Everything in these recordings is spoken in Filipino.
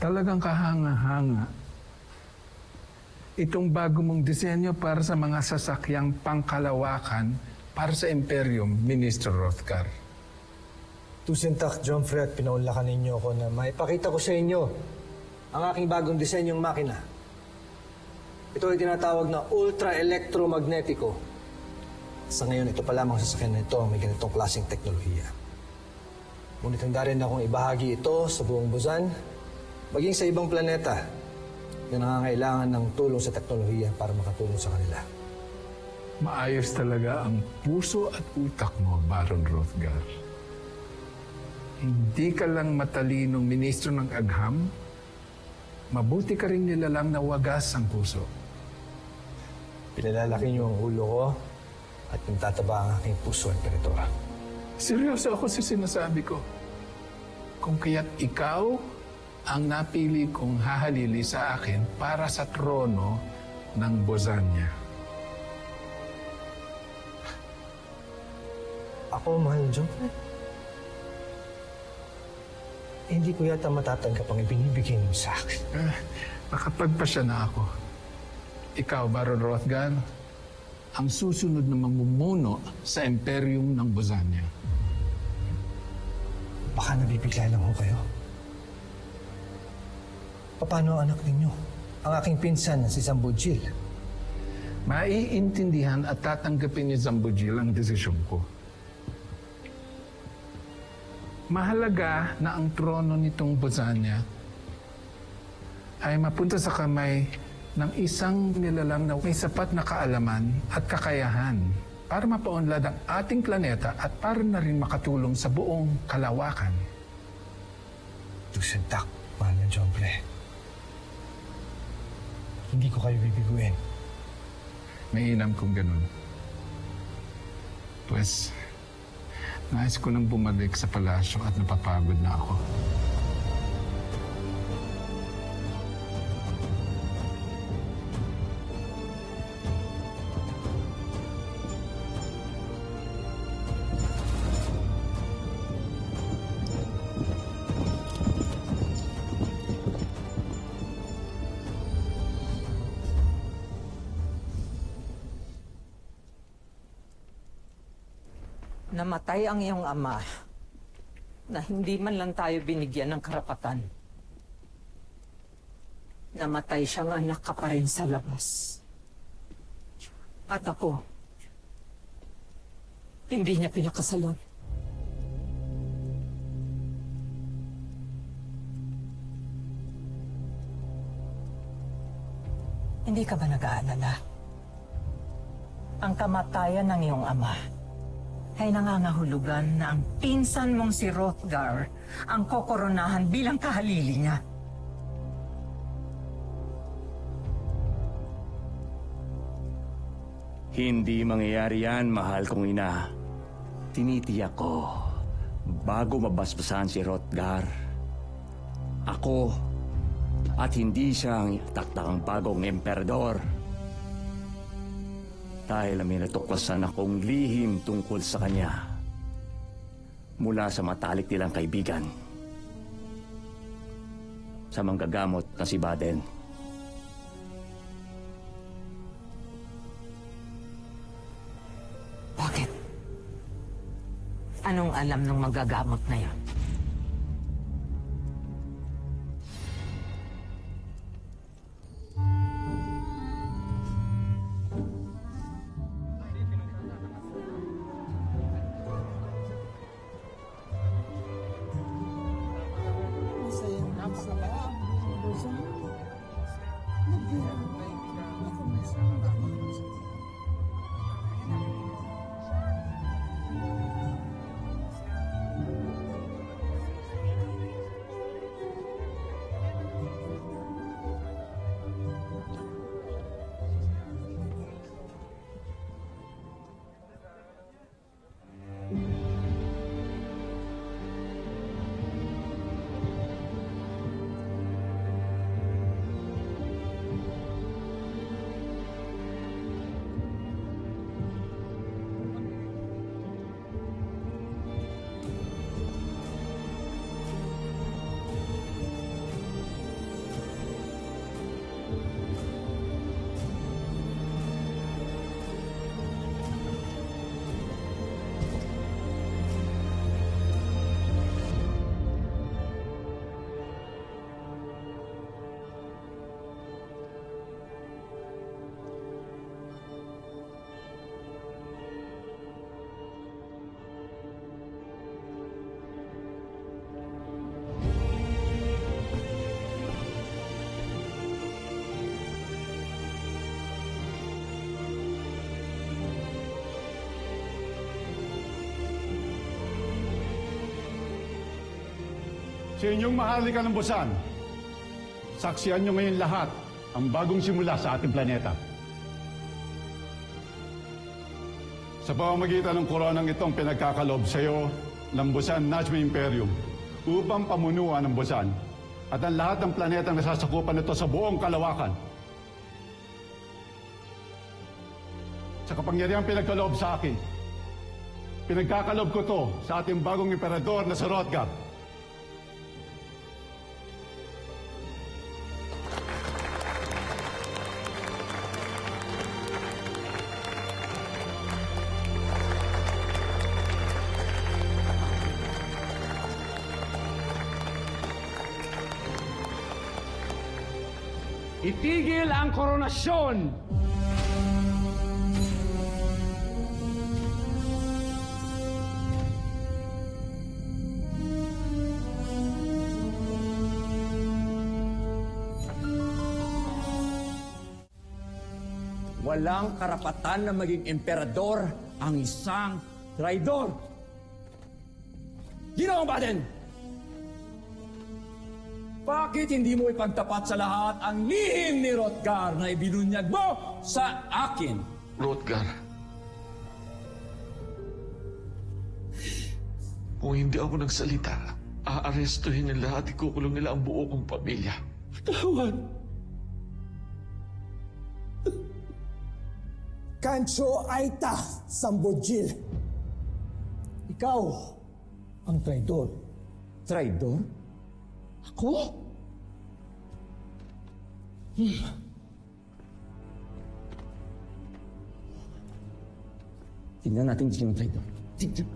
Talagang kahanga-hanga. Itong bago mong disenyo para sa mga sasakyang pangkalawakan para sa Imperium, Ministro Rothgar. Tusintak, Jomfrey, at pinaunlakan ninyo ako na maipakita ko sa inyo ang aking bagong disenyong makina. Ito ay tinatawag na ultra-electromagnetico. Sa ngayon, ito pa lamang sasakyan na ito may ganitong klaseng teknolohiya. Ngunit handa rin akong ibahagi ito sa buong Busan, maging sa ibang planeta na nangangailangan ng tulong sa teknolohiya para makatulong sa kanila. Maayos talaga ang puso at utak mo, Baron Rothgar. Hindi ka lang matalinong ministro ng agham, mabuti ka rin nilalang na wagas ang puso. Pinalalaki niyo ang ulo ko at pintataba ang aking puso, Imperatora. Seryoso ako sa sinasabi ko. Kung kaya't ikaw ang napili kong hahalili sa akin para sa trono ng Bosanya. Ako, mahal na Jomfrey. Hindi ko yata matatanggap ang ibinibigay mo sa akin. Nakapagpasya na ako. Ikaw, Baron Rothgar, ang susunod na mamumuno sa Imperium ng Bosanya. Baka nabibigla lang ho kayo. Paano ang anak ninyo? Ang aking pinsan na si Zambojil. Maiintindihan at tatanggapin ni Zambojil ang desisyon ko. Mahalaga na ang trono nitong Bosanya ay mapunta sa kamay ng isang nilalang na may sapat na kaalaman at kakayahan para mapaunlad ang ating planeta at para na rin makatulong sa buong kalawakan. Tusintak, mahal na Jomfrey. Hindi ko kayo bibiguin. May inam kong ganun. Pues, nais ko nang bumalik sa palasyo at napapagod na ako. Namatay ang iyong ama na hindi man lang tayo binigyan ng karapatan. Namatay siyang anak ka pa rin sa labas. At ako, hindi niya pinakasalan. Hindi ka ba nag-aalala? Ang kamatayan ng iyong ama ay nangangahulugan na ang pinsan mong si Rothgar ang kokoronahan bilang kahalili niya. Hindi mangyayari yan, mahal kong ina. Tinitiyak ko, bago mabasbasan si Rothgar, ako at hindi siyang taktakang bagong emperador. Dahil may natuklasan akong lihim tungkol sa kanya mula sa matalik nilang kaibigan, sa manggagamot na si Baden. Bakit? Anong alam ng manggagamot na yon? Sa inyong mahalikan ng Busan, saksiyan nyo ngayon lahat ang bagong simula sa ating planeta. Sa pamamagitan ng koronang itong pinagkakalob sa iyo ng Busan Najmi Imperium upang pamunuan ng Busan at ang lahat ng planetang nasasakupan nito sa buong kalawakan. Sa kapangyarihang pinagkaloob sa akin, pinagkakalob ko to sa ating bagong emperador na si Hrothgar. Itigil ang koronasyon! Walang karapatan na maging emperador ang isang traidor. Ginoong Baden! Bakit hindi mo ipagtapat sa lahat ang lihim ni Hrothgar na ibinunyag mo sa akin? Hrothgar, kung hindi ako nagsalita, aarestuhin nila at ikukulong nila ang buo kong pamilya. Tawad! Kancho Aita Sambojil. Ikaw ang traidor. Traidor? Ako? Tingnan natin sino ang traidor. Tingnan.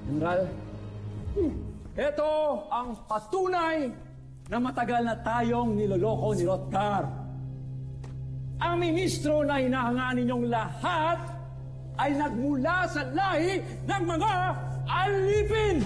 General, ito ang patunay na matagal na tayong niloloko ni Hrothgar. Ang ministro na hinahangaan ninyong lahat ay nagmula sa lahi ng mga alipin!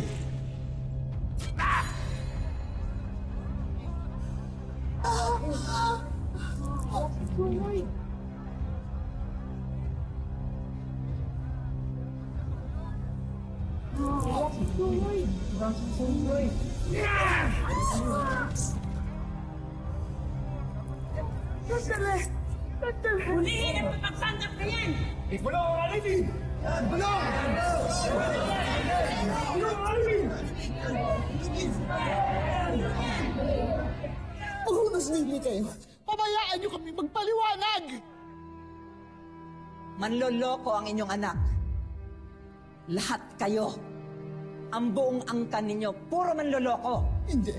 Hulihin ang pagpagsandap na yan! Ipulo ang alipin! Ipulo! Ipulo ang alipin! Maghunas-lili kayo. Pabayaan niyo kami magpaliwanag! Manloloko ang inyong anak. Lahat kayo. Ang buong angkan ninyo, puro manloloko. Hindi.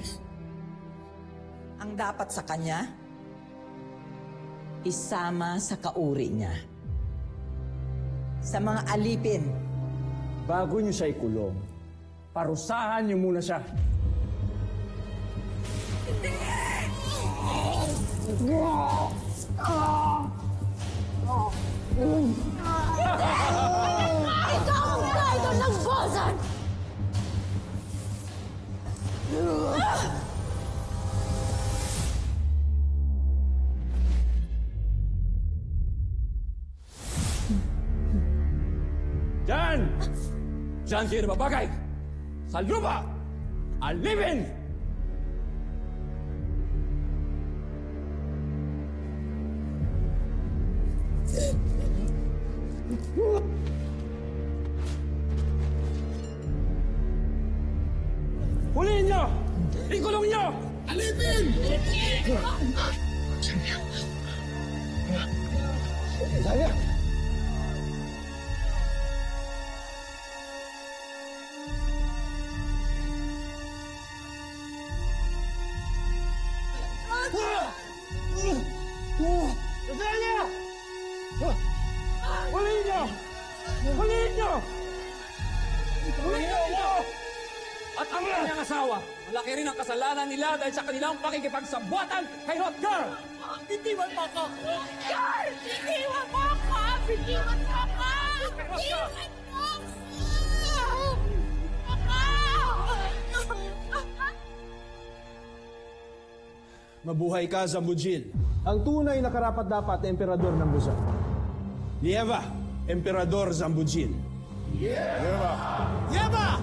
Ang dapat sa kanya, isama sa kauri niya. Sa mga alipin. Bago niyo siya ikulong, parusahan niyo muna siya. Ikaw ang idol ng Busan! Diyan! Diyan kayo nababagay! Sa lupa! Alipin! Huliin niyo! Ikulong niyo! Alipin! Daya! Rosalia! Huliin niyo! Huliin niyo! Huliin niyo! At ang kanyang asawa, malaki rin ang kasalanan nila dahil sa kanilang pakikipagsabuatan kay Hrothgar! Bitiwan mo ako! Gar! Bitiwan mo ako! Bitiwan mo ako! Bitiwan mo Mabuhay ka, Zambujil. Ang tunay na karapat-dapat na emperador ng Busan. Nieva, Emperador Zambujil. Yeba! Yeba!